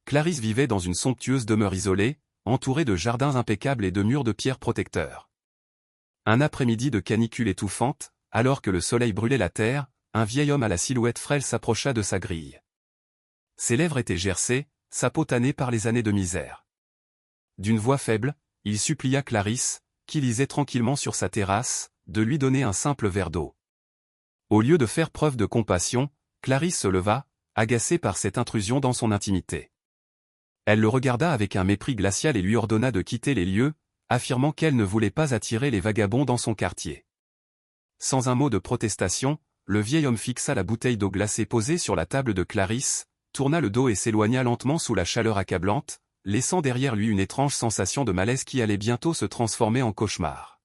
Clarisse vivait dans une somptueuse demeure isolée, entourée de jardins impeccables et de murs de pierre protecteurs. Un après-midi de canicule étouffante, alors que le soleil brûlait la terre, un vieil homme à la silhouette frêle s'approcha de sa grille. Ses lèvres étaient gercées, sa peau tannée par les années de misère. D'une voix faible, il supplia Clarisse, qui lisait tranquillement sur sa terrasse, de lui donner un simple verre d'eau. Au lieu de faire preuve de compassion, Clarisse se leva, agacée par cette intrusion dans son intimité. Elle le regarda avec un mépris glacial et lui ordonna de quitter les lieux, affirmant qu'elle ne voulait pas attirer les vagabonds dans son quartier. Sans un mot de protestation, le vieil homme fixa la bouteille d'eau glacée posée sur la table de Clarisse, tourna le dos et s'éloigna lentement sous la chaleur accablante, laissant derrière lui une étrange sensation de malaise qui allait bientôt se transformer en cauchemar.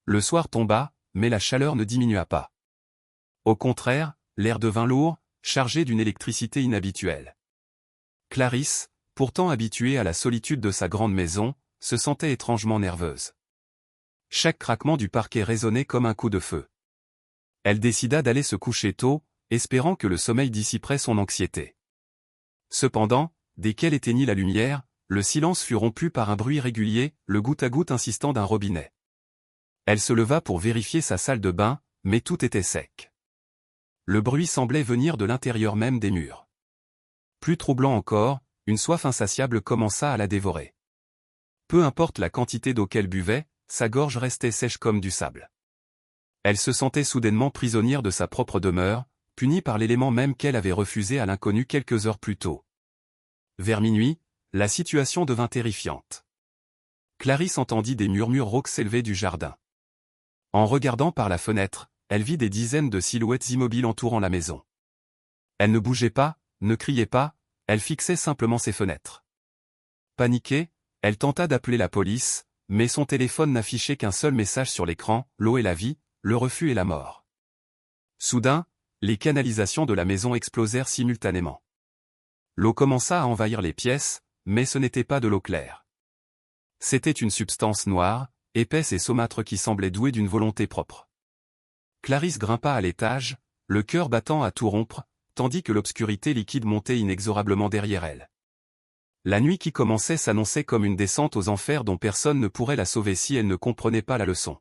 Le soir tomba, mais la chaleur ne diminua pas. Au contraire, l'air devint lourd, chargé d'une électricité inhabituelle. Clarisse, pourtant habituée à la solitude de sa grande maison, se sentait étrangement nerveuse. Chaque craquement du parquet résonnait comme un coup de feu. Elle décida d'aller se coucher tôt, espérant que le sommeil dissiperait son anxiété. Cependant, dès qu'elle éteignit la lumière, le silence fut rompu par un bruit régulier, le goutte à goutte insistant d'un robinet. Elle se leva pour vérifier sa salle de bain, mais tout était sec. Le bruit semblait venir de l'intérieur même des murs. Plus troublant encore, une soif insatiable commença à la dévorer. Peu importe la quantité d'eau qu'elle buvait, sa gorge restait sèche comme du sable. Elle se sentait soudainement prisonnière de sa propre demeure, punie par l'élément même qu'elle avait refusé à l'inconnu quelques heures plus tôt. Vers minuit, la situation devint terrifiante. Clarisse entendit des murmures rauques s'élever du jardin. En regardant par la fenêtre, elle vit des dizaines de silhouettes immobiles entourant la maison. Elle ne bougeait pas, ne criait pas, elle fixait simplement ses fenêtres. Paniquée, elle tenta d'appeler la police, mais son téléphone n'affichait qu'un seul message sur l'écran, l'eau est la vie, le refus est la mort. Soudain, les canalisations de la maison explosèrent simultanément. L'eau commença à envahir les pièces, mais ce n'était pas de l'eau claire. C'était une substance noire, épaisse et saumâtre qui semblait douée d'une volonté propre. Clarisse grimpa à l'étage, le cœur battant à tout rompre, tandis que l'obscurité liquide montait inexorablement derrière elle. La nuit qui commençait s'annonçait comme une descente aux enfers dont personne ne pourrait la sauver si elle ne comprenait pas la leçon.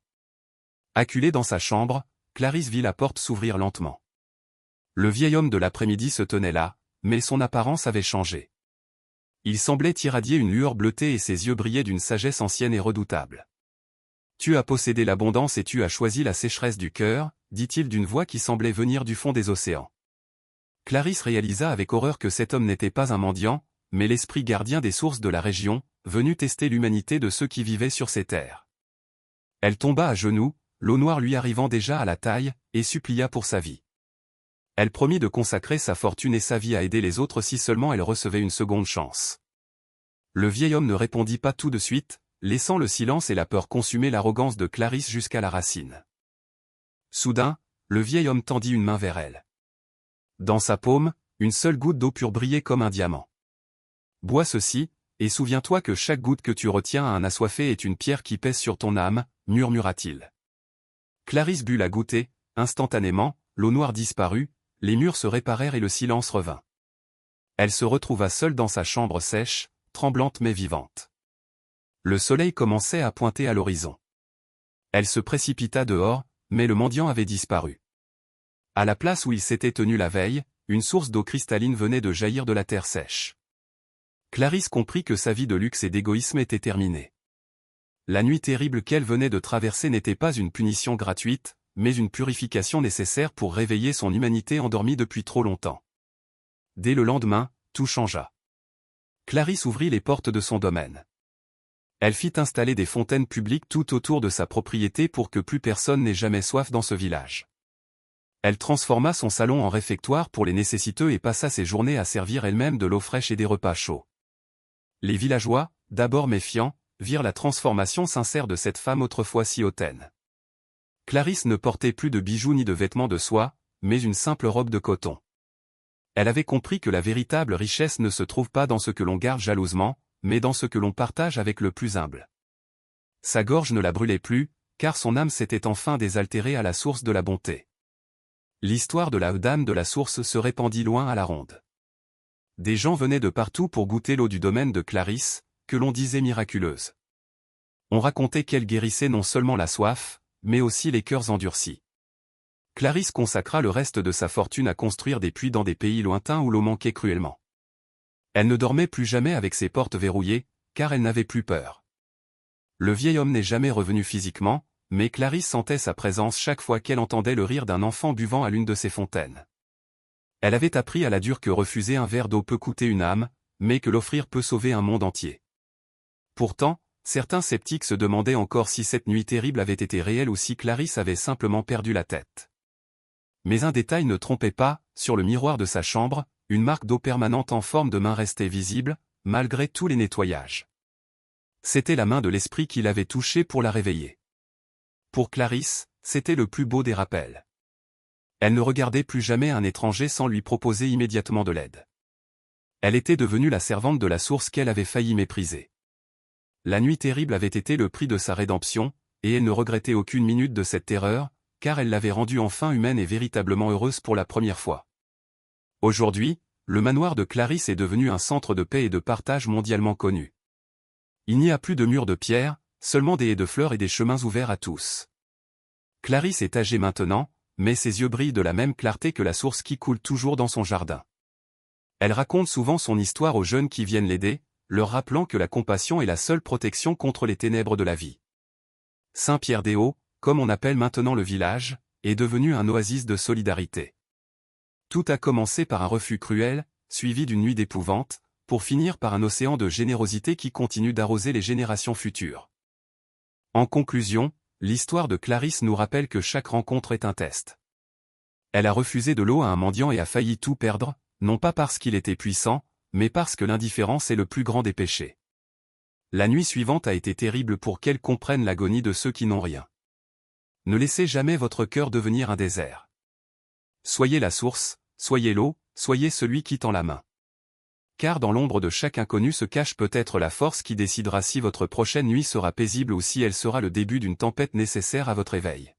Acculée dans sa chambre, Clarisse vit la porte s'ouvrir lentement. Le vieil homme de l'après-midi se tenait là, mais son apparence avait changé. Il semblait irradier une lueur bleutée et ses yeux brillaient d'une sagesse ancienne et redoutable. « Tu as possédé l'abondance et tu as choisi la sécheresse du cœur », dit-il d'une voix qui semblait venir du fond des océans. Clarisse réalisa avec horreur que cet homme n'était pas un mendiant, mais l'esprit gardien des sources de la région, venu tester l'humanité de ceux qui vivaient sur ces terres. Elle tomba à genoux, l'eau noire lui arrivant déjà à la taille, et supplia pour sa vie. Elle promit de consacrer sa fortune et sa vie à aider les autres si seulement elle recevait une seconde chance. Le vieil homme ne répondit pas tout de suite, laissant le silence et la peur consumer l'arrogance de Clarisse jusqu'à la racine. Soudain, le vieil homme tendit une main vers elle. Dans sa paume, une seule goutte d'eau pure brillait comme un diamant. « Bois ceci, et souviens-toi que chaque goutte que tu retiens à un assoiffé est une pierre qui pèse sur ton âme, » murmura-t-il. Clarisse but la goutte et, instantanément, l'eau noire disparut, les murs se réparèrent et le silence revint. Elle se retrouva seule dans sa chambre sèche, tremblante mais vivante. Le soleil commençait à pointer à l'horizon. Elle se précipita dehors, mais le mendiant avait disparu. À la place où il s'était tenu la veille, une source d'eau cristalline venait de jaillir de la terre sèche. Clarisse comprit que sa vie de luxe et d'égoïsme était terminée. La nuit terrible qu'elle venait de traverser n'était pas une punition gratuite, mais une purification nécessaire pour réveiller son humanité endormie depuis trop longtemps. Dès le lendemain, tout changea. Clarisse ouvrit les portes de son domaine. Elle fit installer des fontaines publiques tout autour de sa propriété pour que plus personne n'ait jamais soif dans ce village. Elle transforma son salon en réfectoire pour les nécessiteux et passa ses journées à servir elle-même de l'eau fraîche et des repas chauds. Les villageois, d'abord méfiants, virent la transformation sincère de cette femme autrefois si hautaine. Clarisse ne portait plus de bijoux ni de vêtements de soie, mais une simple robe de coton. Elle avait compris que la véritable richesse ne se trouve pas dans ce que l'on garde jalousement, mais dans ce que l'on partage avec le plus humble. Sa gorge ne la brûlait plus, car son âme s'était enfin désaltérée à la source de la bonté. L'histoire de la dame de la source se répandit loin à la ronde. des gens venaient de partout pour goûter l'eau du domaine de Clarisse, que l'on disait miraculeuse. On racontait qu'elle guérissait non seulement la soif, mais aussi les cœurs endurcis. Clarisse consacra le reste de sa fortune à construire des puits dans des pays lointains où l'eau manquait cruellement. Elle ne dormait plus jamais avec ses portes verrouillées, car elle n'avait plus peur. Le vieil homme n'est jamais revenu physiquement, mais Clarisse sentait sa présence chaque fois qu'elle entendait le rire d'un enfant buvant à l'une de ses fontaines. Elle avait appris à la dure que refuser un verre d'eau peut coûter une âme, mais que l'offrir peut sauver un monde entier. Pourtant, certains sceptiques se demandaient encore si cette nuit terrible avait été réelle ou si Clarisse avait simplement perdu la tête. Mais un détail ne trompait pas, sur le miroir de sa chambre, une marque d'eau permanente en forme de main restait visible, malgré tous les nettoyages. C'était la main de l'esprit qui l'avait touchée pour la réveiller. Pour Clarisse, c'était le plus beau des rappels. Elle ne regardait plus jamais un étranger sans lui proposer immédiatement de l'aide. Elle était devenue la servante de la source qu'elle avait failli mépriser. La nuit terrible avait été le prix de sa rédemption, et elle ne regrettait aucune minute de cette terreur, car elle l'avait rendue enfin humaine et véritablement heureuse pour la première fois. Aujourd'hui, le manoir de Clarisse est devenu un centre de paix et de partage mondialement connu. Il n'y a plus de murs de pierre, seulement des haies de fleurs et des chemins ouverts à tous. Clarisse est âgée maintenant, mais ses yeux brillent de la même clarté que la source qui coule toujours dans son jardin. Elle raconte souvent son histoire aux jeunes qui viennent l'aider, leur rappelant que la compassion est la seule protection contre les ténèbres de la vie. Saint-Pierre-des-Hauts, comme on appelle maintenant le village, est devenu un oasis de solidarité. Tout a commencé par un refus cruel, suivi d'une nuit d'épouvante, pour finir par un océan de générosité qui continue d'arroser les générations futures. En conclusion, l'histoire de Clarisse nous rappelle que chaque rencontre est un test. Elle a refusé de l'eau à un mendiant et a failli tout perdre, non pas parce qu'il était puissant, mais parce que l'indifférence est le plus grand des péchés. La nuit suivante a été terrible pour qu'elle comprenne l'agonie de ceux qui n'ont rien. Ne laissez jamais votre cœur devenir un désert. Soyez la source, soyez l'eau, soyez celui qui tend la main. Car dans l'ombre de chaque inconnu se cache peut-être la force qui décidera si votre prochaine nuit sera paisible ou si elle sera le début d'une tempête nécessaire à votre éveil.